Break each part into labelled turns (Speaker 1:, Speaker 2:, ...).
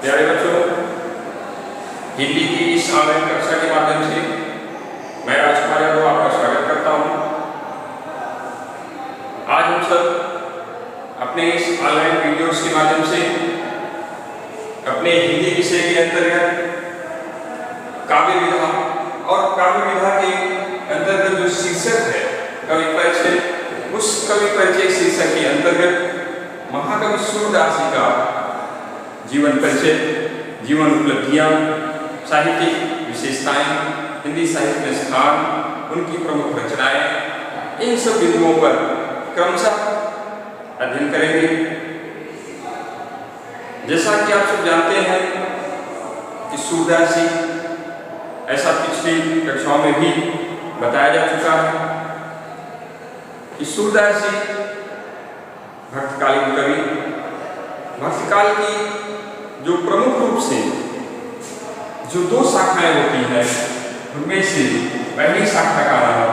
Speaker 1: प्यारे बच्चों, हिंदी की इस ऑनलाइन कक्षा के माध्यम से मैं राजकुमार यादव आपका स्वागत करता हूँ। आज हम सब अपने इस ऑनलाइन वीडियोस के माध्यम से अपने हिंदी विषय के अंतर्गत काव्य विधा और काव्य विधा के अंतर्गत जो शीर्षक है कवि परिचय, उस कवि परिचय शीर्षक के अंतर्गत महाकवि सूरदास जी का जीवन परिचय, जीवन उपलब्धियां, साहित्यिक विशेषताएं, हिंदी साहित्य में स्थान, उनकी प्रमुख रचनाएं, इन सब बिंदुओं पर क्रमशः अध्ययन करेंगे। जैसा कि आप सब जानते हैं कि सूरदास जी, ऐसा पिछली कक्षाओं में भी बताया जा चुका है कि सूरदास जी भक्तकालीन कवि, भक्तकाल की जो प्रमुख रूप से जो दो शाखाएं होती हैं, उनमें से पहली शाखा का नाम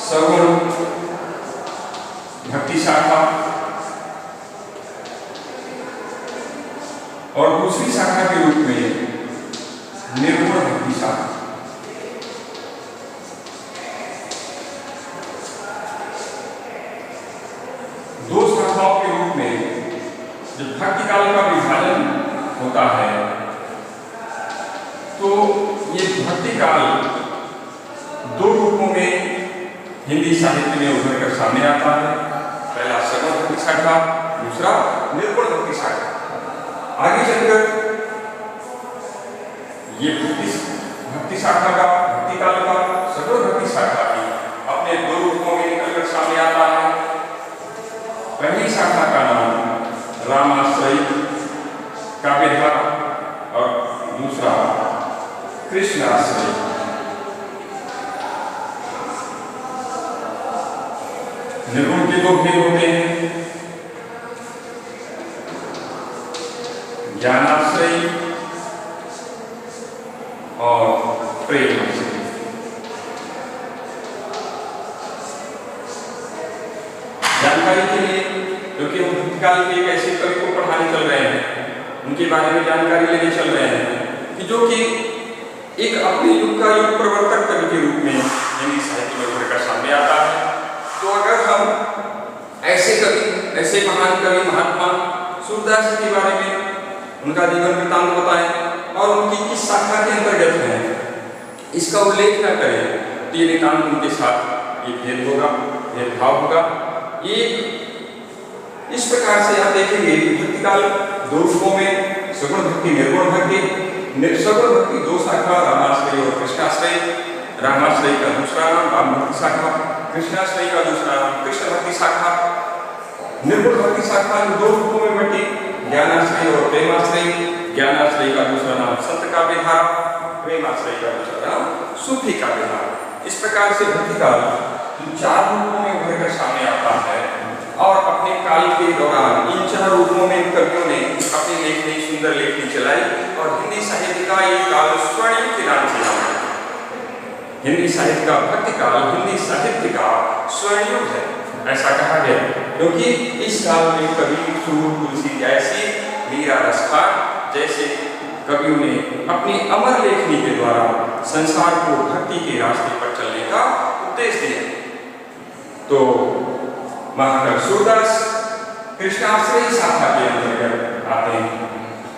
Speaker 1: सगुण भक्ति शाखा और दूसरी शाखा के रूप में निर्गुण भक्ति शाखा। दो शाखाओं के रूप में जब भक्ति काल का विभाजन होता है तो ये भक्ति काल दो रूपों में हिंदी साहित्य में उभर कर सामने आता है। पहला सगुण भक्ति शाखा, दूसरा निर्गुण भक्ति शाखा। आगे चलकर ये भक्ति शाखा का, भक्ति काल का सगुण भक्ति शाखा भी अपने दो रूपों में निकलकर सामने आता है। पहली शाखा का नाम रामाश्रयी काव्यधारा और दूसरा कृष्णाश्रयी। निर्गुण के दो भेद होते हैं, ज्ञानाश्रयी और प्रेमाश्रयी। जानकारी के लिए, क्योंकि हम भक्तिकाल के एक ऐसे कवि को पढ़ाने चल रहे हैं, उनके बारे में जानकारी लेने चल रहे हैं कि जो कि एक अपने युग का युग प्रवर्तक कवि के रूप में हिंदी साहित्य में उभर कर सामने आता है। तो अगर हम ऐसे कवि, ऐसे महान कवि महात्मा सूरदास जी के बारे में उनका जीवन वृत्तांत बताएं और उनकी किस शाखा के अंतर्गत है इसका उल्लेख न करें तो ये नितांत उनके साथ ये भेद होगा, भेदभाव होगा। एक इस प्रकार से आप देखेंगे कि भक्ति काल दो रूपों में सगुण भक्ति, निर्गुण भक्ति। सगुण भक्ति दो शाखा, रामाश्रयी और कृष्णाश्रयी। रामाश्रयी का दूसरा नाम राम भक्ति शाखा, कृष्णाश्रयी का दूसरा नाम कृष्ण भक्ति शाखा। निर्गुण भक्ति शाखा दो रूपों में बटी, ज्ञानाश्रयी और प्रेमाश्रयी। ज्ञानाश्रयी का दूसरा नाम संत काव्यधारा, प्रेमाश्रयी का दूसरा नाम सूफी काव्यधारा। इस प्रकार से भक्ति काल चार रूपों में उभर कर सामने आता है और अपने काल के दौरान इन चार रूपों में कवियों ने अपनी लेखनी, सुंदर लेखनी चलाई और हिंदी साहित्य का एक काल स्वर्णिम के नाम से जाना जाता। हिंदी साहित्य का भक्ति काल हिंदी साहित्य का स्वर्णिम है, ऐसा कहा गया, क्योंकि इस काल में कवि सूर, तुलसी जैसी, मीरा रसखार जैसे कवियों ने अपनी अमर लेखनी के द्वारा संसार को भक्ति के रास्ते पर चलने का उपदेश दिया। तो महाकवि सूरदास कृष्णाश्रयी शाखा के अंतर्गत आते हैं।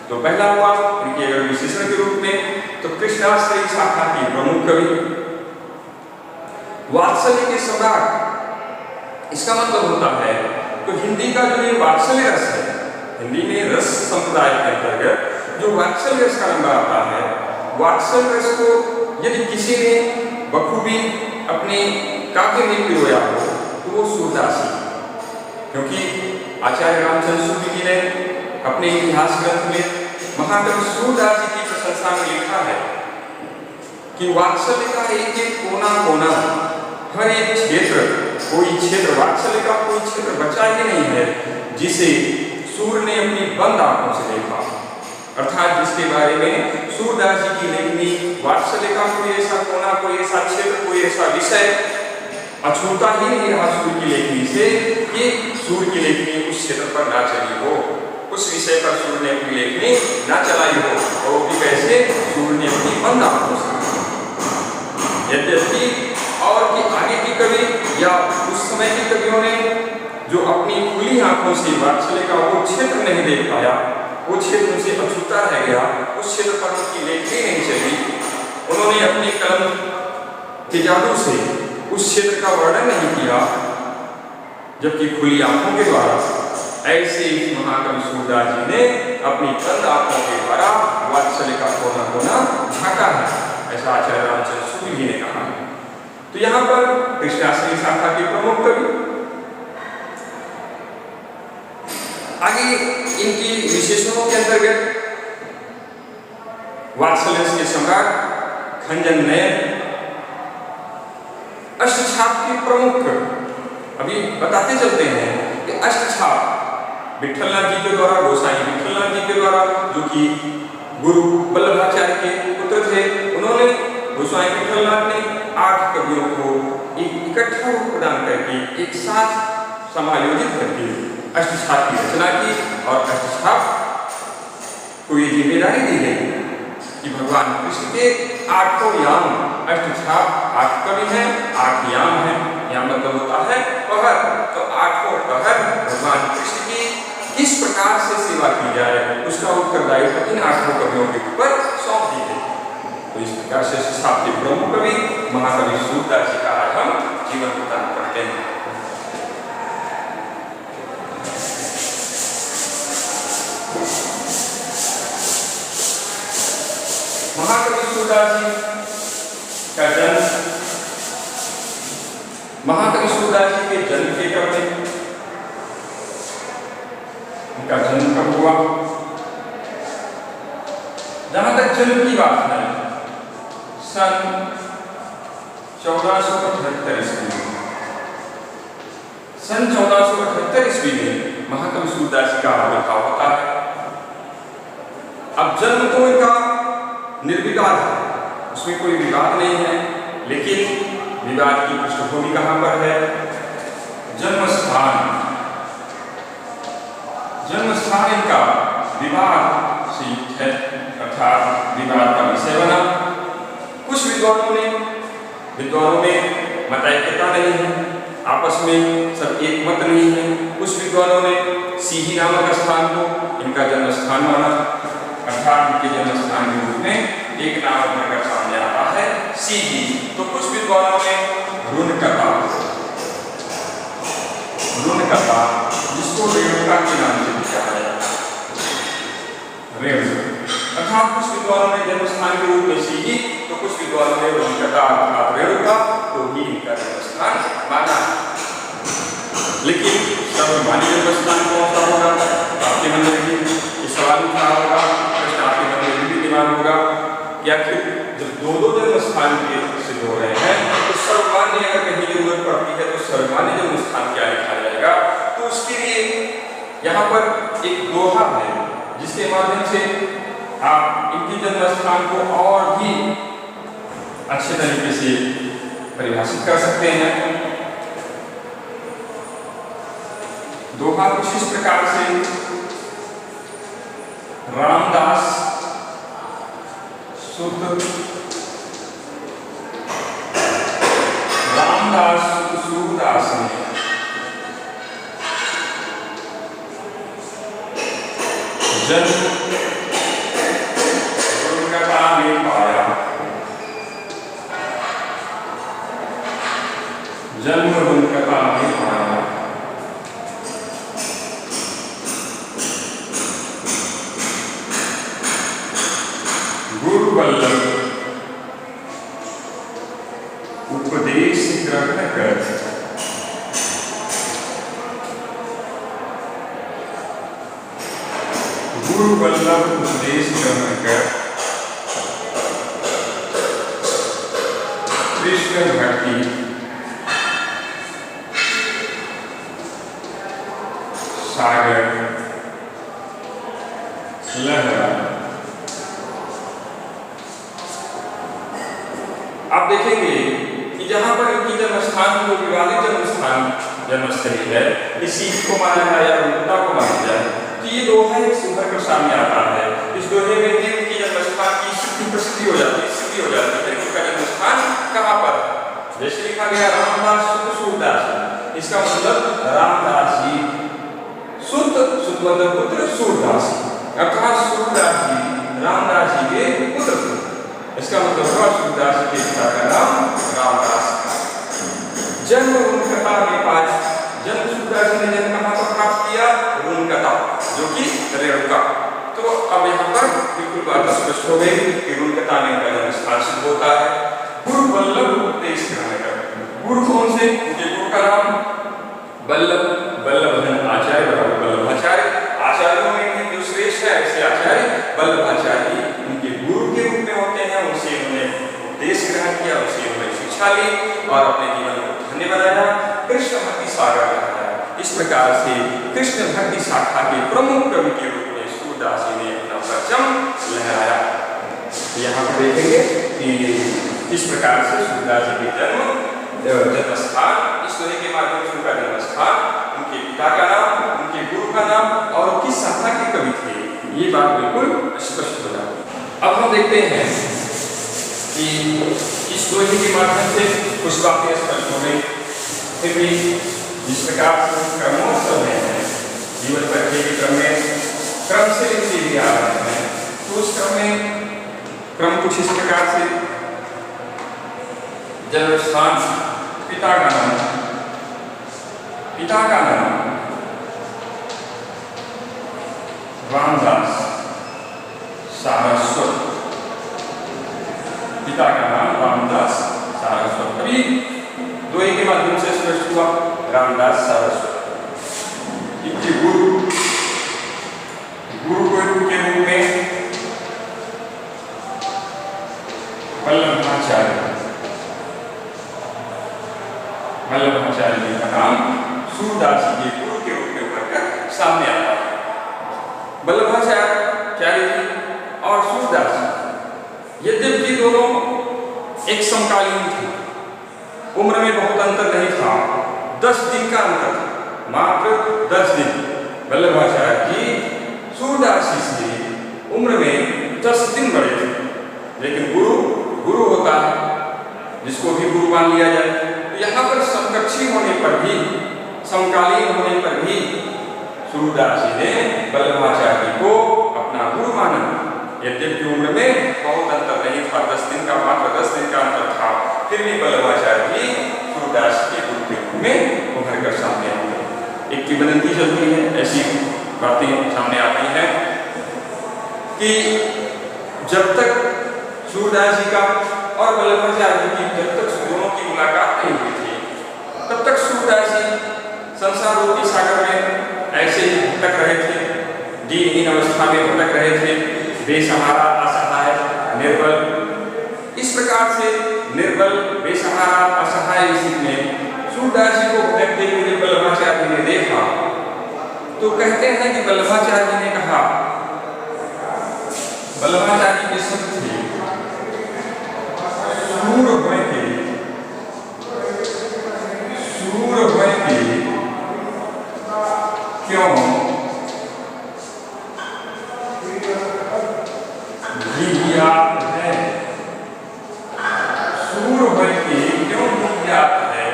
Speaker 1: तो पहला हुआ इनके अगर विशेषण के रूप में तो कृष्णाश्रयी शाखा के प्रमुख कवि, वात्सल्य के सम्राट। इसका मतलब होता है तो हिंदी का जो ये वात्सल्य रस है, हिंदी में रस संप्रदाय के अंतर्गत जो वात्सल्य रस का नंबर आता है, वात्सल्य रस को यदि किसी ने बखूबी अपने काव्य में पिरोया हो तो वो सूरदास जी, क्योंकि आचार्य रामचंद्र सूर्य जी ने अपने इतिहास ग्रंथ में महाकवि सूरदास जी की प्रशंसा में लिखा है कि वात्सल्य का एक एक कोना कोना, हर एक क्षेत्र, कोई क्षेत्र, वात्सल्य का कोई क्षेत्र बचा ही नहीं है जिसे सूर्य ने अपनी बंद आंखों से देखा। अर्थात जिसके बारे में सूरदास जी की लेखनी वात्सल्य का कोई ऐसा कोना, कोई ऐसा क्षेत्र, कोई ऐसा विषय अछूता ही नहीं रहा सूर्य की लेखनी से कि सूर्य की लेखनी उस क्षेत्र पर ना चली हो। उस विषय पर सूर्य ने अपनी लेखनी न चलाई हो, और वो भी कैसे, सूर्य ने अपनी बंद आंखों से। यद्यपि और कि आगे की कवि या उस समय के कवियों ने जो अपनी खुली आंखों से वात्सल्य का वो क्षेत्र नहीं देख पाया, वो क्षेत्र उनसे अछूता रह गया, उस क्षेत्र पर उनकी लेखनी नहीं चली, उन्होंने अपनी कलम के जादू से उस क्षेत्र का वर्णन नहीं किया, जबकि खुली आंखों के द्वारा ऐसे इस महाकवि सूरदास जी ने अपनी बंद आंखों के द्वारा वात्सल्य का कोना कोना झांका है, ऐसा आचार्य रामचंद्र सूर्य जी ने कहा है। तो यहाँ पर कृष्णाश्रमी शाखा के प्रमुख कवि आगे इनकी विशेषणों के अंतर्गत वात्सल्य के सम्राट खंजन नयन अष्टछाप के प्रमुख, अभी बताते चलते हैं कि अष्टछाप विठलनाथ जी के द्वारा, गोसाई विठलनाथ जी के द्वारा, जो कि गुरु वल्लभाचार्य के पुत्र थे, उन्होंने गोसाई विठलनाथ ने 8 कवियों को एक इकट्ठा रूप प्रदान करके एक साथ समायोजित करके अष्टछाप की रचना की, और अष्टछाप को ये जिम्मेदारी दी गई कि भगवान कृष्ण के 8 याम, अष्टछाप 8 कवि हैं, 8 याम हैं, याम मतलब होता है पहर, तो 8 पहर भगवान कृष्ण की किस प्रकार से सेवा की जाए उसका उत्तरदायित्व इन 8 कवियों के ऊपर सौंप दी गई। तो इस प्रकार से अष्टछाप के प्रमुख कवि महाकवि सूरदास जी का आज हम जीवन वृत्तांत पढ़ते हैं। महाकवि सूरदास जी का जन्म, महाकवि सूरदास जी के जन्म के कब थे, उनका जन्म कब हुआ? जहां तक जन्म की बात है, सन 1478 ईस्वी में, सन 1478 ईस्वी में महाकवि सूरदास जी का आविर्भाव होता है। अब जन्म तो इनका निर्विवाद है, उसमें कोई विवाद नहीं है, लेकिन विवाद की पृष्ठभूमि कहां पर है? जन्म स्थान, जन्म स्थान इनका विवाद से युक्त है, अर्थात विवाद का विषय बना। कुछ विद्वानों में मतैक्यता नहीं है, आपस में सब एक मत नहीं है। कुछ विद्वानों ने सीही नामक स्थान को इनका जन्म स्थान माना, अर्थात इनके जन्म स्थान के रूप में एक नाम नगर सामने आता है सीही। तो कुछ विद्वानों ने रुनकता, जिसको रेणुका के नाम से भी जाना जाता है, रेणु, अर्थात कुछ विद्वानों ने जन्म स्थान के रूप में सीही, तो कुछ विद्वानों ने रुनकता अर्थात रेणुका को ही इनका जन्म स्थान माना। लेकिन सर्वमान्य जन्म स्थान कौन सा होगा? आपके मन में ये सवाल उठा होगा, प्रश्न आपके मन में भी विद्यमान होगा कि आखिर जब दो जन्म स्थान के सिद्ध हो रहे हैं, तो सर्वमान्य अगर कहीं जरूरत पड़ती है तो सर्वमान्य जन्म स्थान क्या लिखा जाएगा? तो उसके लिए यहाँ पर एक दोहा है, जिसके माध्यम से आप इनके जन्म स्थान को और भी अच्छे तरीके से परिभाषित कर सकते हैं। दोहा कुछ इस प्रकार से, रामदास सुत सूरदास ने जन्म रुनकता में पाया, जन्म रुनकता में पाया। गुरु वल्लभ उपदेश ग्रहण कर, गुरु वल्लभ उपदेश ग्रहण कर, कृष्ण भक्ति सागर लहरा। आप देखेंगे कि जहां पर इनकी जन्म स्थान को विवादित जन्म स्थान जन्मस्थली है, इसी को माना जाए या रुनकता को माना जाए, तो ये दोहा एक सुंदर कर सामने आता है। इस दोहे में देव की जन्मस्थान की सिद्धि हो जाती है, सिद्धि हो जाती है। उनका जन्मस्थान कहाँ पर? जैसे लिखा गया रामदास सुत सूरदास, इसका मतलब रामदास जी सुत, सुत मतलब पुत्र, सूरदास अर्थात सूरदास जी रामदास जी के पुत्र थे। इसका मतलब हुआ सूरदास जी के पिता का नाम रामदास। जन्म रुनकता में पाया, जन्म सूरदास जी ने जन्म कहाँ पर प्राप्त किया? रुनकता, जो कि रेणुका। तो अब यहाँ पर बिल्कुल बात स्पष्ट हो गई कि रुनकता में इनका जन्म स्थान सिद्ध होता है। गुरु वल्लभ उपदेश ग्रहण कर, गुरु कौन से? उनके गुरु का नाम वल्लभ, वल्लभ आचार्य वल्लभाचार्य, आचार्यों में जो श्रेष्ठ है ऐसे आचार्य वल्लभाचार्य उनके गुरु के रूप में होते हैं। उनसे उन्होंने उपदेश ग्रहण किया, उनसे उन्होंने शिक्षा ली और अपने जीवन को धन्य बनाया, कृष्ण भक्ति सागर बनाया। इस प्रकार से कृष्ण भक्ति शाखा के प्रमुख कवि के रूप में सूरदास जी ने अपना परचम लहराया। यहाँ पर देखेंगे कि इस प्रकार से सूरदास जी के जन्म स्थान, इस दोहे के माध्यम से उनका जन्म स्थान, उनके पिता का नाम, उनके गुरु का नाम और किस शाखा के कवि थे, ये बात बिल्कुल स्पष्ट हो जाती है। अब हम देखते हैं कि इस दोहे के माध्यम से कुछ बातें स्पष्ट हो गई। फिर भी जिस प्रकार से क्रमोत्सव है जीवन प्रक्रिया के क्रम में क्रम से लिखते भी आ रहे हैं, तो उस क्रम में क्रम कुछ इस प्रकार से जन्म स्थान, पिता का नाम, पिता का नाम रामदास सारस्वत, पिता का नाम रामदास सारस्वत। अभी दोहे के माध्यम से स्पष्ट हुआ रामदास सारस्वत। इनके गुरु, गुरु के रूप में वल्लभाचार्य, वल्लभाचार्य जी का नाम सूरदास जी के गुरु के रूप में उभर कर सामने आता है। वल्लभाचार्य जी और सूरदास जी यद्यपि दोनों एक समकालीन थे, उम्र में बहुत अंतर नहीं था, 10 दिन का अंतर था, मात्र 10 दिन। वल्लभाचार्य जी सूरदास जी से उम्र में 10 दिन बड़े थे, लेकिन गुरु गुरु होता है जिसको भी गुरु मान लिया जाए। यहाँ पर समकक्षी होने पर भी, समकालीन होने पर भी सूरदास जी ने वल्लभाचार्य जी को अपना गुरु माना। यद्यपि उम्र में बहुत अंतर नहीं था, 10 दिन का, मात्र 10 दिन का अंतर था, फिर भी वल्लभाचार्य जी सूरदास के गुरु के रूप में उभर कर सामने आते। एक किंवदंती चलती है, ऐसी बातें सामने आती हैं कि जब तक सूरदास जी का और वल्लभाचार्य जी की जब तक दोनों की मुलाकात नहीं हुई थी, तब तक सूरदास जी संसार रूपी सागर में ऐसे ही भटक रहे थे, दीनहीन अवस्था में भटक रहे थे, बेसहारा, असहाय, निर्बल। इस प्रकार से निर्बल, बेसहारा, असहाय स्थिति में सूरदास जी को भटकते हुए वल्लभाचार्य जी ने देखा, तो कहते हैं कि वल्लभाचार्य जी ने कहा, वल्लभाचार्य जी के शब्द थे, सूर हुए थे, सूर हुए थे, क्यों गिरियात है, सूर हुए थे क्यों गिरियात है,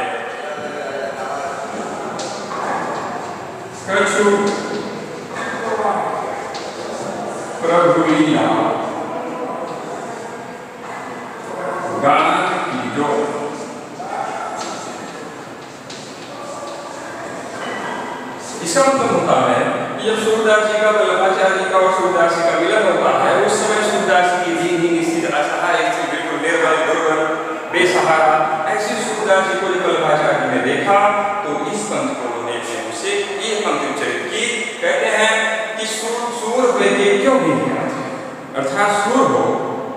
Speaker 1: कछु प्रभु लीला गान की जो। इसका मतलब होता है कि जब सूरदास जी का, वल्लभाचार्य जी का और सूरदास जी का मिलन होता है, उस समय सूरदास जी की दीनहीन स्थिति, असहाय स्थिति, बिल्कुल निर्बल, दुर्बल, बेसहारा, ऐसी सूरदास जी को जब वल्लभाचार्य जी ने देखा तो इस पंथ को उन्होंने उनसे ये पंक्ति उच्चारित की। कहते हैं कि सूर हुए के क्यों गिरियात, अर्थात सूर हो,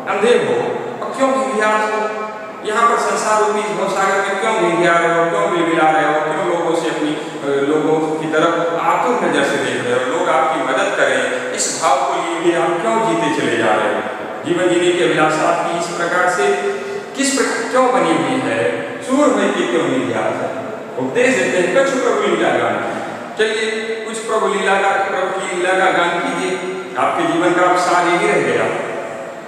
Speaker 1: अंधे हो और क्यों गिरियात हो, यहाँ पर संसार रूपी भवसागर में क्यों गिरिया रहे हो, क्यों बिलबिला रहे हो, क्यों लोगों से अपनी लोगों की तरफ आतुर नजर से देख रहे हो, लोग आपकी मदद करें, इस भाव को लिए आप क्यों जीते चले जा रहे हो, जीवन जीने की अभिलाषा आपकी इस प्रकार से किस प्रकार क्यों बनी हुई है, सूर हुए के क्यों गिरियात है। उपदेश देते हैं कछु प्रभु लीला गान। चलिए कुछ प्रभु की लीला का गान कीजिए। आपके जीवन का सार यही रह गया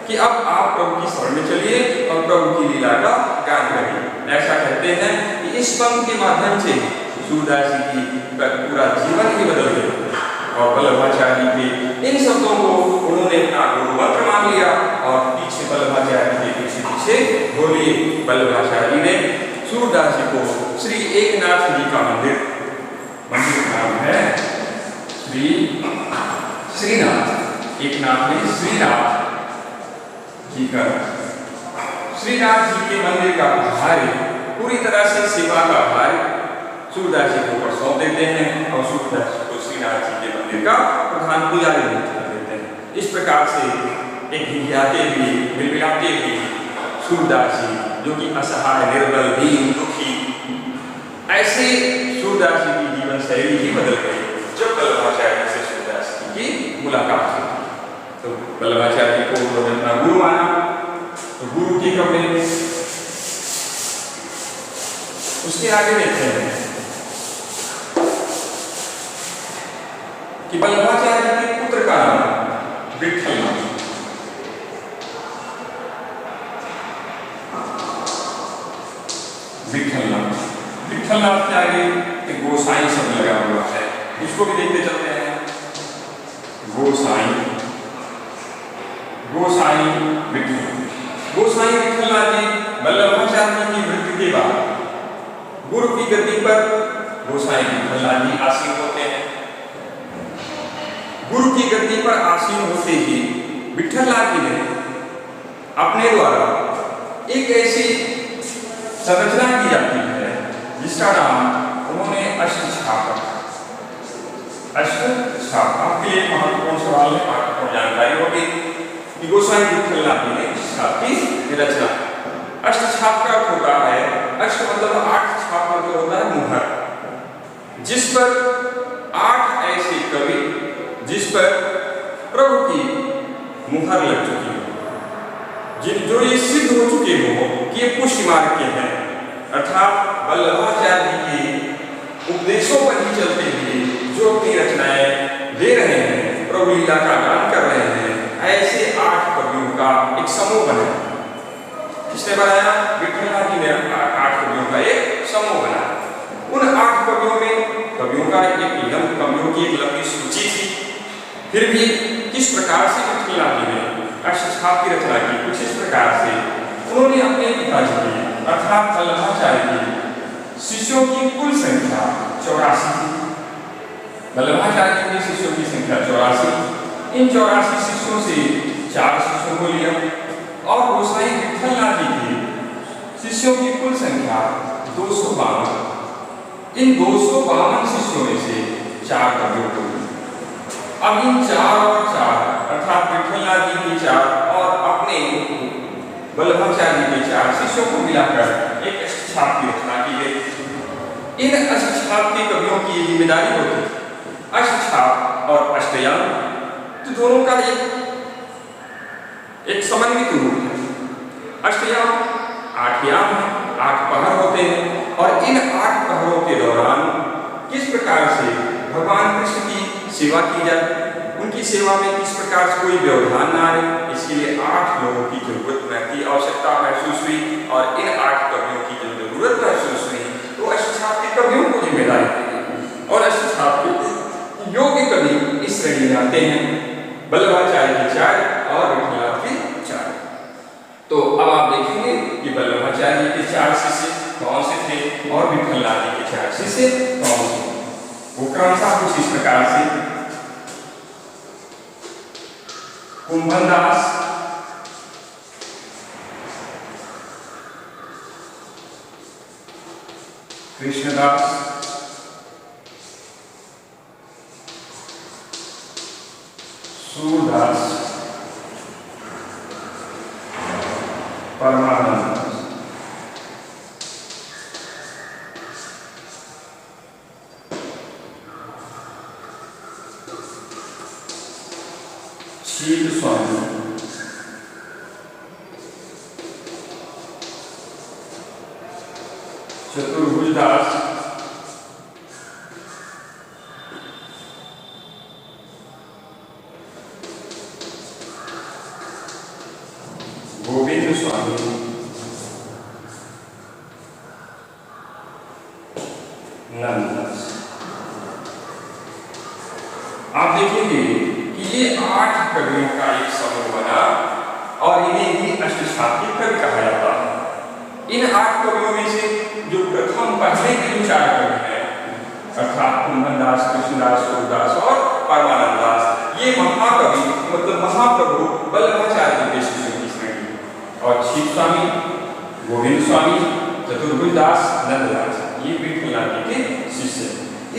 Speaker 1: कि अब आप प्रभु की शरण में चलिए और प्रभु की लीला का गान करिए। ऐसा कहते हैं कि इस पंक्ति के माध्यम से सूरदास जी की पूरा जीवन ही बदल गया और वल्लभाचार्य के इन शब्दों को उन्होंने अपना गुरु मंत्र मान लिया और पीछे वल्लभाचार्य के पीछे बोलिए वल्लभाचार्य ने सूरदास जी को श्री एकनाथ जी का मंदिर का नाम है श्रीनाथ। एकनाथ में श्रीनाथ जी का श्रीनाथ जी के मंदिर का भार पूरी तरह से सेवा का भार सूरदास जी को ऊपर सौंप देते हैं और सूरदास जी को श्रीनाथ जी के मंदिर का प्रधान पुजारी नियुक्त कर देते हैं। इस प्रकार से एक हियाते हुए बिलबिलाते हुए सूरदास जी जो कि असहाय निर्बल दीन दुखी ऐसे सूरदास जी की जीवन शैली ही बदल गई जब वल्लभाचार्य से सूरदास जी की मुलाकात हुई। तो वल्लभाचार्य जी को उन्होंने अपना गुरु माना। तो गुरु के कपड़े उसके आगे देखते हैं कि वल्लभाचार्य के पुत्र का नाम विठ्ठलनाथ। विठ्ठलनाथ के आगे एक गोसाई शब्द लगा हुआ है, इसको भी देखते चलते हैं। गोसाई विठ्ठलनाथ जी वल्लभाचार्य की मृत्यु के बाद गुरु की गद्दी पर गोसाई विठ्ठलनाथ जी आसीन होते हैं। गुरु की गद्दी पर आसीन होते ही विठ्ठलनाथ जी ने अपने द्वारा एक ऐसी संरचना की जाती है जिसका नाम उन्होंने अष्टछाप रखा। अष्टछाप आपके लिए महत्वपूर्ण सवाल है, महत्वपूर्ण जानकारी होगी कि गोसाई विठ्ठलनाथ जी ने छाप की रचना। अष्टछाप का होता है, अष्ट मतलब 8, छाप मतलब होता है मुहर, जिस पर 8 ऐसे कवि जिस पर प्रभु की मुहर लग चुकी हो, जो ये सिद्ध हो चुके हो कि ये पुष्टि मार्ग के हैं, अर्थात वल्लभाचार्य जी के उपदेशों पर ही चलते हुए जो अपनी रचनाएं दे रहे हैं, प्रभु लीला का गान कर रहे हैं, ऐसे 8 कवियों का एक समूह बना। किसने बनाया? विठ्ठलनाथ जी ने 8 कवियों का एक समूह बनाया। उन 8 कवियों का कवियों की एक लंबी सूची थी। फिर भी किस प्रकार से विठ्ठलनाथ जी ने अष्टछाप की रचना की, कुछ इस प्रकार से उन्होंने अपने पिताजी की अर्थात वल्लभाचार्य की शिष्यों की कुल संख्या 84 थी। वल्लभाचार्य के शिष्यों की संख्या 84। इन 84 शिष्यों से 4 शिष्यों को लिया और गोसाई विठ्ठलनाथ जी की शिष्यों की कुल संख्या 252। इन 252 शिष्यों में से 4 कवियों को लिया। अब इन 4 और 4 अर्थात विठ्ठलनाथ जी के 4 और अपने वल्लभाचार्य के 4 शिष्यों को मिलाकर एक अष्टछाप की रचना की गई। इन अष्टछाप के कवियों की जिम्मेदारी होती है अष्टछाप और अष्टयाम, तो दोनों का एक समन्वित रूप है। अष्टयाम 8 याम है, 8 पहर होते हैं और इन 8 पहरों के दौरान किस प्रकार से भगवान कृष्ण की सेवा की जाए, उनकी सेवा में किस प्रकार से कोई व्यवधान ना आए, इसके लिए 8 लोगों की आवश्यकता महसूस हुई और इन 8 कवियों की जो जरूरत महसूस हुई तो अष्टछाप के कवियों को जिम्मेदारी दी और अष्टछाप के योग्य कवि इस श्रेणी में आते हैं, वल्लभाचार्य के 4 और विठ्ठलनाथ के 4। तो अब आप देखेंगे कि वल्लभाचार्य के 4 शिष्य कौन से थे और विठ्ठलनाथ जी के 4 शिष्य कौन से। वो क्रमशः कुछ इस प्रकार से कुंभनदास, कृष्णदास, सूरदास, परमानंद, शील स्वामी, चतुर्भुजदास, स्वामी। नंददास। आप देखेंगे कि ये 8 कवियों का एक समूह बना और इन्हें ही अष्टशाब्दिक कवि कहा जाता है। इन 8 कवियों में से जो प्रथम पहले के जो 4 कवि हैं अर्थात कुंभनदास, कृष्णदास, सूरदास और परमानंद दास, ये महाकवि मतलब महाप्रभु वल्लभाचार्य के शिष्यों की श्रेणी और क्षीर स्वामी, गोविंद स्वामी, चतुर्भुज दास, नंददास ये विठलनाथ के शिष्य।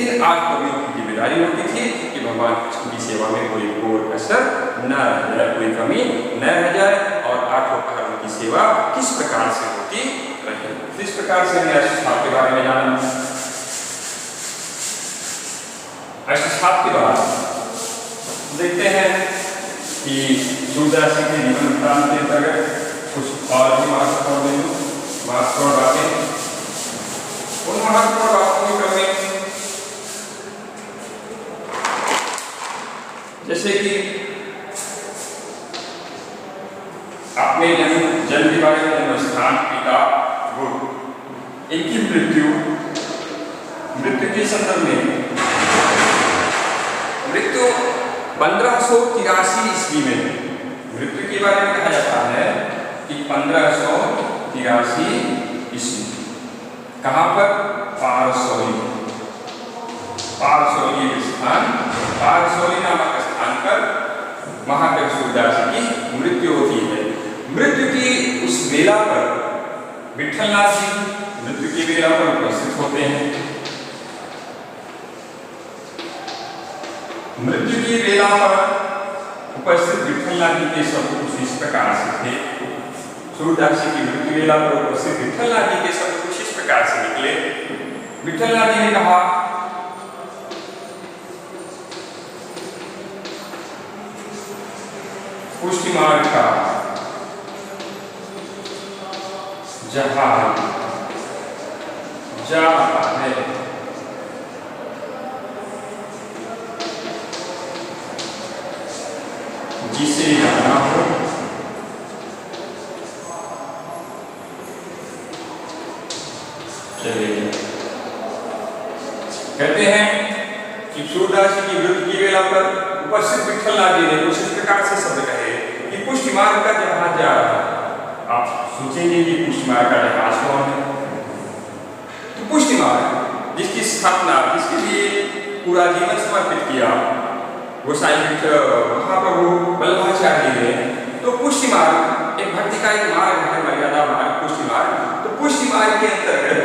Speaker 1: इन 8 कवियों की जिम्मेदारी होती थी कि भगवान कृष्ण की सेवा में कोई कोर कसर न रह जाए, कोई कमी न रह जाए और 8 पहरों की सेवा किस प्रकार से होती रहे। इस प्रकार से हमने अष्टशाब्द के बारे में जाना। अष्टशाब्द के बाद देखते हैं कि सूरदास जी के जीवन वृत्तांत के अंतर्गत कुछ और भी महत्वपूर्ण बातें, उन महत्वपूर्ण बातों के क्रम में जैसे कि अपने जन्म के बारे में, जन्म स्थान, पिता, गुरु, इनकी मृत्यु के संदर्भ में मृत्यु 1583 ईस्वी में मृत्यु के बारे में कहा जाता है कि 1583 ईस्वी कहाँ पर? पारसौली। पारसौली स्थान, पारसौली नामक स्थान पर महाकवि सूरदास जी की मृत्यु होती है। मृत्यु की उस वेला पर विठलनाथ जी मृत्यु की वेला पर उपस्थित होते हैं। मृत्यु की वेला पर उपस्थित विठलनाथ जी के शब्द कुछ इस प्रकार से थे। सूरदास जी की मृत्यु वेला पर उपस्थित विठलनाथ जी के शब्द कुछ इस प्रकार से निकले। विठलनाथ जी ने कहा, पुष्टि मार्ग का जहाज जा रहा है, जिसे जाना हो चले। कहते हैं कि सूरदास जी की मृत्यु की वेला पर उपस्थित विठलनाथ जी ने कुछ इस प्रकार से शब्द कहे कि पुष्टि मार्ग का जहाज जा रहा है। आप सोचेंगे कि पुष्टि मार्ग का जहाज कौन है? तो पुष्टि मार्ग जिसकी स्थापना, जिसके लिए पूरा जीवन समर्पित किया गोसाई महाप्रभु वल्लभाचार्य ने, तो पुष्टि मार्ग एक भक्ति का एक मार्ग है, मर्यादा मार्ग पुष्टि मार्ग। तो पुष्टि मार्ग के अंतर्गत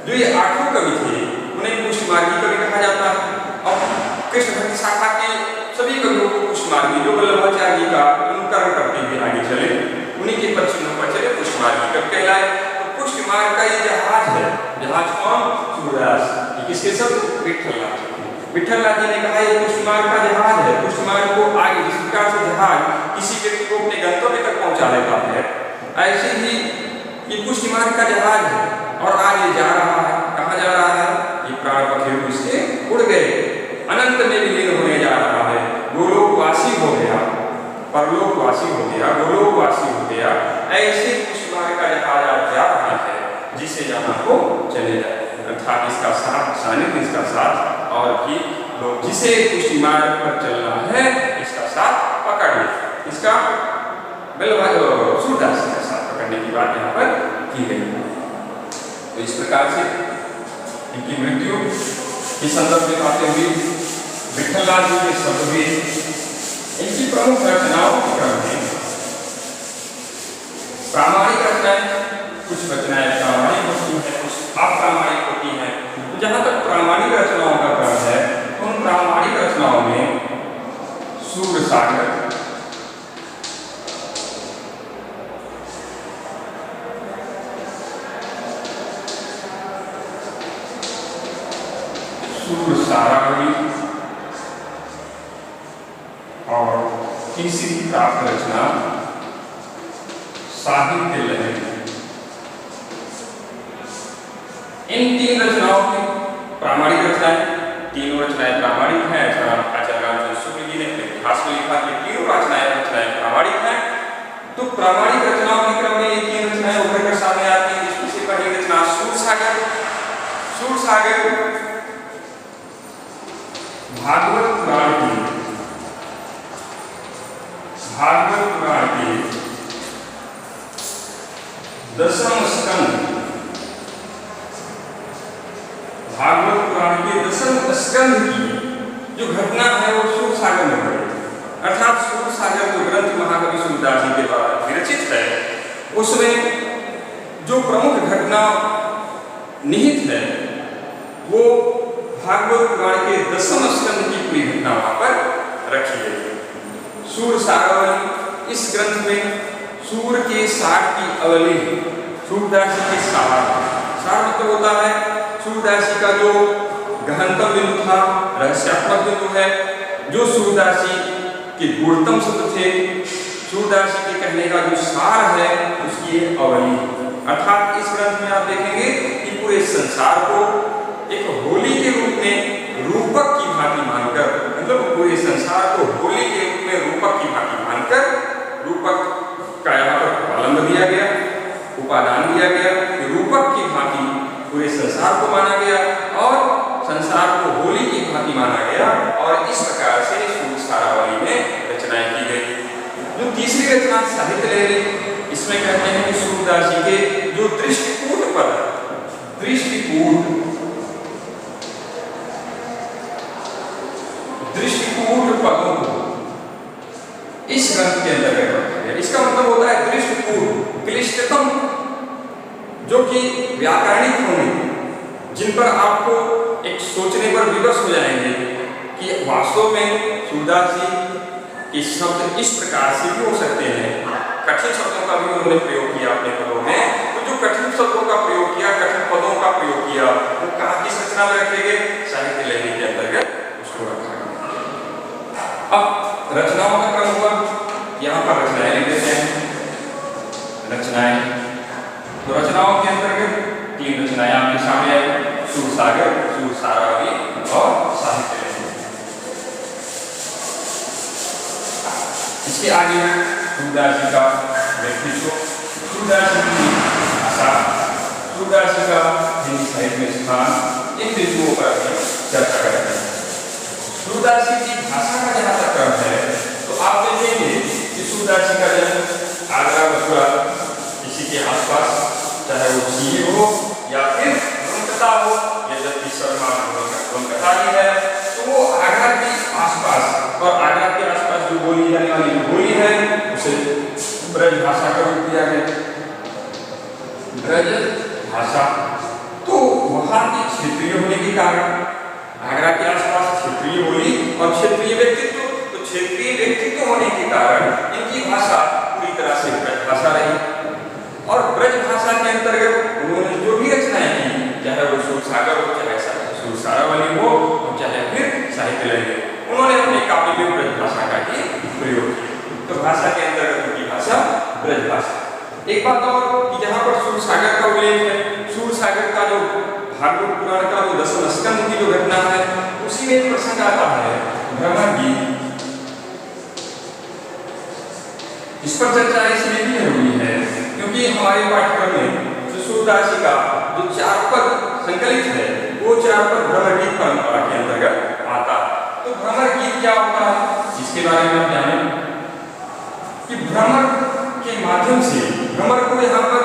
Speaker 1: जो ये 8 कवि थे उन्हें पुष्टि मार्गी कवि कहा जाता है और कृष्ण भक्ति शाखा के सभी कवियों को पुष्टि मार्गी जो वल्लभाचार्य जी का अनुकरण करते हुए आगे चले, उन्हीं के पश्चिम पर चले पुष्टि मार्गी कवि कहलाए। तो पुष्टि मार्ग का ये जहाज है, जहाज कौन? सूरदास। ये किसके शब्द? विठलनाथ। विठलनाथ जी ने कहा ये पुष्टि मार्ग का जहाज है। पुष्टि मार्ग को आगे जिस प्रकार से जहाज किसी व्यक्ति को अपने गंतव्य तक पहुंचा देता है, ऐसे ही ये पुष्टि मार्ग का जहाज है और आगे जा रहा है। कहाँ जा रहा है? ये प्राण पखेरु इसके उड़ गए, अनंत में विलीन होने जा रहा है। गोलोकवासी हो गया, परलोकवासी हो गया, गोलोकवासी हो गया। ऐसे पुष्टि मार्ग का जहाज आज जा रहा है, जिसे जाना हो चले जाए। अर्थात इसका साथ सानिध्य, इसका साथ और भी लोग जिसे पुष्टि मार्ग पर चलना है इसका साथ पकड़ ले। इसका सूरदास का साथ पकड़ने की बात यहाँ पर की गई। तो इस प्रकार से इनकी मृत्यु के संदर्भ में बातें हुई, विठलनाथ जी के शब्द हुए। इनकी प्रमुख रचनाओं के क्रम में प्रामाणिक रचनाएं, कुछ रचनाएं प्रामाणिक होती हैं, कुछ अप्रामाणिक होती हैं। जहाँ तक प्रामाणिक रचनाओं का क्रम है, उन प्रामाणिक रचनाओं में सूरसागर, सूरसारावली और तीसरी प्राप्त रचना साहित्य लहरी। इन 3 रचनाओं की प्रामाणिक रचनाएं, तीनों रचनाएं प्रामाणिक हैं। आचार्य रामचंद्र शुक्ल जी ने इतिहास में लिखा कि तीनों रचनाएं प्रामाणिक हैं तो प्रामाणिक रचनाओं के क्रम में ये 3 रचनाएं उभर कर सामने आती हैं। इसमें से पहली रचना सूरसागर। सूरसागर भागवत पुराण की दसम स्कंद, भागवत पुराण के दसम स्कंद की जो घटना है वो सूरसागर में घटी। अर्थात सूरसागर जो ग्रंथ महाकवि सूरदास जी के द्वारा विरचित है, उसमें जो प्रमुख घटना निहित है वो भागवत पुराण के दसम स्कंद की पूरी घटना वहां पर रखी गई है। सूरसारावली, इस ग्रंथ में सूर के सार की अवली, सूरदास जी के सार मतलब होता है सूरदास जी का जो गहनतम बिंदु था, रहस्यात्मक बिंदु है, जो सूरदास जी के गुणतम शब्द थे, सूरदास जी के कहने का जो सार है उसकी अवली। अर्थात इस ग्रंथ में आप देखेंगे कि पूरे संसार को एक होली के रूप में रूपक की भांति मानकर, मतलब पूरे संसार को होली के रूप में रूपक की भांति मानकर, रूपक का यहाँ पर आलम्ब दिया गया, उपादान दिया गया, रूपक की भांति पूरे संसार को माना गया और संसार को होली की भांति माना गया, और इस प्रकार से सूरसारावली में रचनाएं की गई। जो तीसरी रचना साहित्य लहरी, इसमें कहते हैं कि सूरदास जी के जो दृष्टिकूट पद, दृष्टिकूट पदों को इस ग्रंथ के अंतर्गत रखा गया। इसका मतलब होता है दृष्टिकूट, क्लिष्टतम, जो कि व्याकरणिक होंगे, जिन पर आपको एक सोचने पर विवश हो जाएंगे कि वास्तव में सूरदास जी के शब्द इस प्रकार से भी हो सकते हैं। कठिन शब्दों का भी उन्होंने प्रयोग किया अपने पदों में, तो जो कठिन शब्दों का प्रयोग किया, कठिन पदों का प्रयोग किया, वो कहाँ किस रचना में रखे गए? साहित्य लहरी के अंतर्गत उसको रखा गया। अब रचनाओं का क्रम हुआ, यहाँ पर रचनाएं लिख देते हैं। रचनाएं, तो रचनाओं के अंतर्गत 3 रचनाएं आपके सामने आई, सूरसागर, सूरसारावली और साहित्य लहरी। इसके आगे सूरदास जी का व्यक्तित्व, सूरदास जी की भाषा, सूरदास जी का हिंदी साहित्य में स्थान, इन बिंदुओं पर चर्चा करेंगे। सूरदास जी की भाषा का जहाँ तक क्रम है, तो आप देखेंगे कि सूरदास जी का जन्म आगरा मथुरा इसी के आसपास, चाहे वो सीए हो या फिर ब्रह्मकथा हो, यद्यपि शर्मा ब्रह्मकथा ही है, तो वो आगरा के आसपास, और आगरा के आसपास जो बोली जाने वाली बोली है उसे ब्रज भाषा का रूप दिया गया, ब्रज भाषा। तो वहाँ की क्षेत्रीय होने के कारण, आगरा के आसपास क्षेत्रीय बोली और क्षेत्रीय व्यक्तित्व, तो क्षेत्रीय व्यक्तित्व होने के कारण इनकी भाषा पूरी तरह से ब्रज भाषा रही। और ब्रज भाषा के अंतर्गत उन्होंने जो भी रचनाएं की, चाहे वो सूरसागर हो, चाहे सूरसारावली हो, चाहे फिर साहित्य लहरी, उन्होंने अपने काव्य में ब्रज भाषा का ही प्रयोग किया। तो भाषा के अंतर्गत उनकी भाषा ब्रज भाषा। एक बात और कि जहाँ पर सूरसागर का उल्लेख है, सूरसागर का जो भागवत पुराण का जो दसम स्कंद की जो घटना है, उसी में एक प्रसंग आता है भ्रमर गीत। इस पर चर्चा इसलिए भी जरूरी है क्योंकि हमारे पाठ्यक्रम में सूरदास जी का जो 4 पद संकलित है, वो 4 पद भ्रमर गीत परंपरा के अंतर्गत आता है। तो भ्रमर गीत क्या होता है, इसके बारे में आप जानें कि भ्रमर के माध्यम से, भ्रमर को यहाँ पर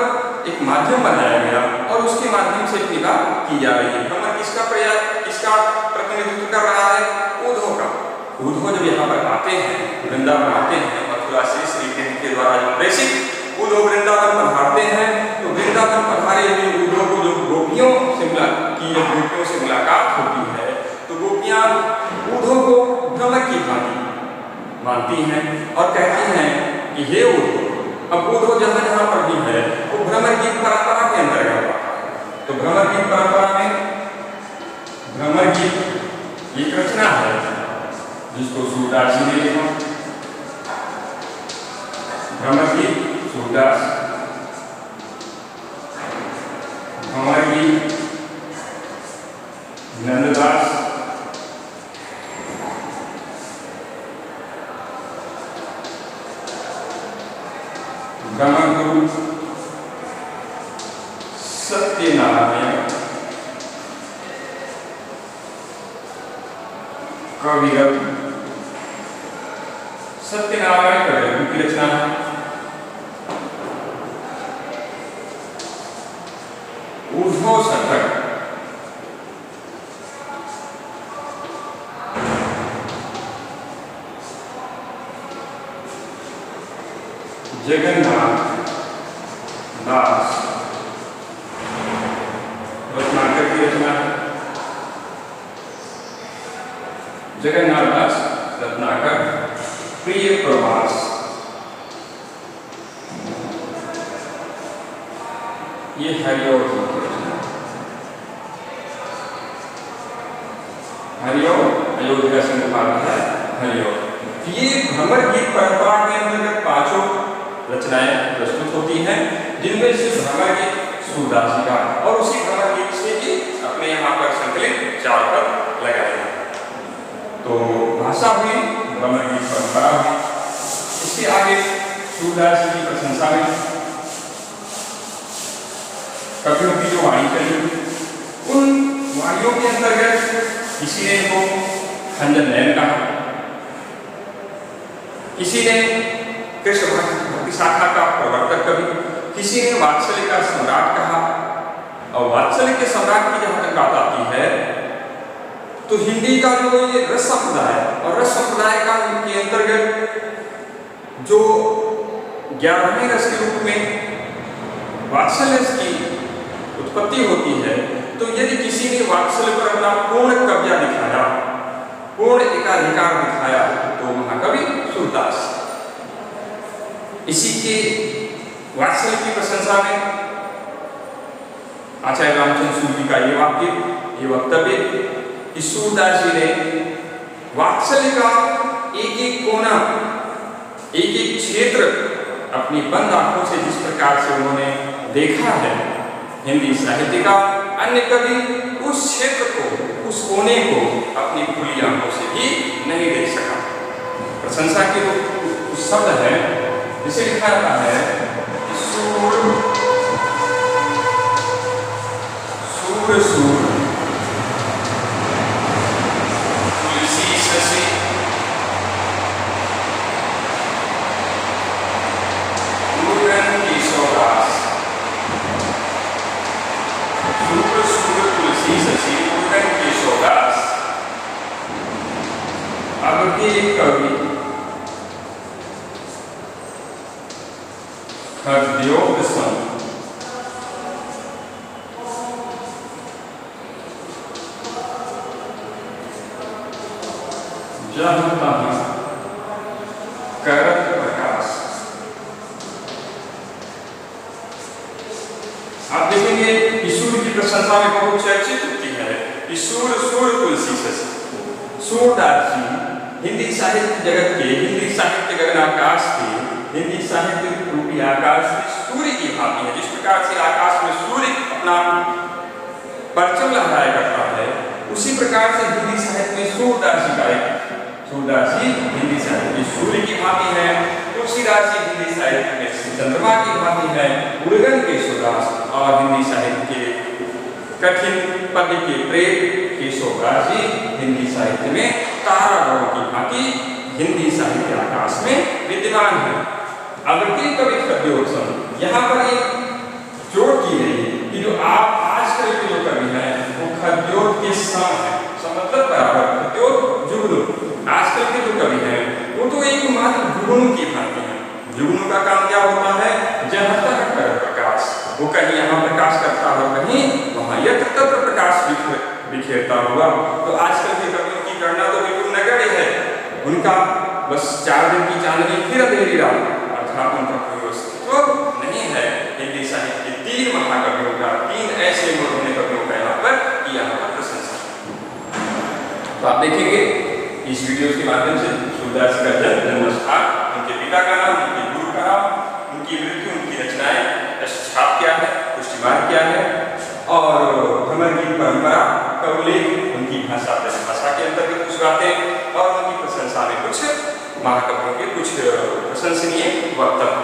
Speaker 1: एक माध्यम बनाया गया और उसके माध्यम से क्रिया की जा रही है। भ्रमर किसका प्रतिनिधित्व कर रहा है? उद्धव का। उद्धव जब यहाँ पर आते हैं, वृंदावन आते हैं, मथुरा से श्री कृष्ण के द्वारा प्रेषित उद्धव वृंदावन पधारते हैं, तो वृंदावन पधारे हुए उद्धव को जो गोपियों से मुलाकात होती है, तो गोपियां उद्धव को भ्रमर की भांति मानती हैं और कहती हैं कि हे उद्धव। अब उद्धव जहाँ जहाँ पर भी है वो भ्रमर गीत परंपरा के अंतर्गत आता है। तो भ्रमर गीत परंपरा में भ्रमर गीत एक रचना है जिसको सूरदास जी ने लिखा। भ्रमर गीत सूरदास, भ्रमर गीत नंददास, ब्रह्मगुरु सत्यनारायण कविरत्न। सत्यनारायण कविरत्न की रचना है। उद्धव शतक जगन्नाथ दास रत्नाकर की रचना है। जगन्नाथ दास रत्नाकर प्रिय प्रवास। ये हरिओर की रचना। हरिओर अयोध्या से निकाला है हरिओर। ये भ्रमर गीत परंपरा के अंतर्गत पांचों रचनाएं प्रस्तुत होती हैं, जिनमें से भ्रमर गीत सूरदास जी का और उसी भ्रमर गीत से ही अपने यहाँ पर संकलित 4 पद लगाए हैं। तो भाषा हुई, भ्रमर गीत परंपरा हुई। इसके आगे सूरदास जी की प्रशंसा में कवियों की जो वाणी चली, उन वाणियों के अंतर्गत किसी ने इनको खंजन नयन कहा, किसी ने कृष्ण भक्ति शाखा का प्रवर्तक कवि, किसी ने वात्सल्य का सम्राट कहा। और वात्सल्य के सम्राट की जहां तक बात आती है तो हिंदी का जो ये रस संप्रदाय और रस संप्रदाय का के अंतर्गत जो 11वें रस के रूप में वात्सल्य की उत्पत्ति होती है, तो यदि किसी ने वात्सल्य पर अपना पूर्ण कब्जा दिखाया, पूर्ण एकाधिकार दिखाया, तो महाकवि सूरदास। इसी के वात्सल्य की प्रशंसा में आचार्य रामचंद्र सूरी का ये वाक्य, ये वक्तव्य कि सूरदास जी ने वात्सल्य का एक एक कोना, एक एक क्षेत्र अपनी बंद आंखों से जिस प्रकार से उन्होंने देखा है, हिंदी साहित्य का अन्य कवि उस क्षेत्र को, उस कोने को अपनी खुली आंखों से भी नहीं देख सका। प्रशंसा के उस शब्द है जिसे लिखा जाता है कि सूर सूर सूर तुलसी शशि मुरुगन केशवदास। सूर सूर तुलसी शशि मुरुगन केशवदास। अब के कवि खद्योग सम जहाँ तहाँ करत प्रकाश। आप देखेंगे कि सूर्य की प्रशंसा में बहुत चर्चित होती है कि सूर्य सूर्य तुलसी शशि। सूरदास जी हिंदी साहित्य जगत के, हिंदी साहित्य गगनाकाश के, हिंदी साहित्य रूपी आकाश में सूर्य की भांति है। जिस प्रकार से आकाश में सूर्य अपना परचम लहराया करता है, उसी प्रकार से हिंदी साहित्य में सूरदास जी का एक, सूरदास जी हिंदी साहित्य में सूर्य की भांति है, तुलसीदास जी हिंदी साहित्य में चंद्रमा की भांति है, मुरुगन केशवदास और हिंदी साहित्य के कठिन पद्य के प्रेम केशवदास जी हिंदी साहित्य में तारागणों की भांति हिंदी साहित्य आकाश में विद्यमान है। अवृत्ति कवि खद्योग सम, यहाँ पर एक जोड़ की गई कि जो आप आजकल के जो कवि हैं वो खद्योग के सम है, मतलब बराबर खद्योग जुगनू। आजकल के जो कवि हैं वो तो एक मात्र जुगनू की भांति है। जुगनू का काम क्या होता है? जहाँ तक कर प्रकाश, वो कहीं यहाँ प्रकाश करता हो, कहीं वहाँ यत्र तत्र प्रकाश बिखेरता हुआ। तो आजकल के कवियों की गणना तो बिल्कुल नगण्य है। उनका बस 4 दिन की चांदनी फिर अंधेरी रात, अर्थात उनका कोई अस्तित्व नहीं है। हिंदी साहित्य के 3 महाकवियों का, 3 ऐसे मूर्धन्य कवियों का यहाँ पर प्रशंसा। तो आप देखेंगे इस वीडियो के माध्यम से सूरदास का जन्म स्थान, उनके पिता का नाम, उनके गुरु का नाम, उनकी मृत्यु, उनकी रचनाएं, छाप क्या है, पुष्टिमार्ग क्या है, और भ्रमर गीत परंपरा का उल्लेख, उनकी भाषा के अंतर्गत कुछ बातें और उनकी प्रशंसा में कुछ महाकवियों के कुछ प्रशंसनीय वक्तव्य।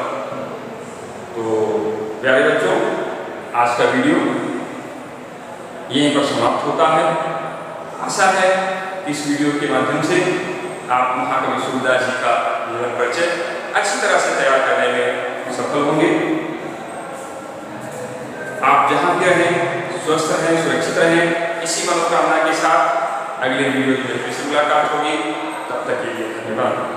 Speaker 1: तो प्यारे बच्चों, आज का वीडियो यहीं पर समाप्त होता है। आशा है कि इस वीडियो के माध्यम से आप महाकवि सूरदास जी का जीवन परिचय अच्छी तरह से तैयार करने में सफल होंगे। आप जहां भी रहें स्वस्थ रहें, सुरक्षित रहें, इसी मनोकामना के साथ अगले वीडियो में फिर से मुलाकात होगी। तब तक के लिए धन्यवाद।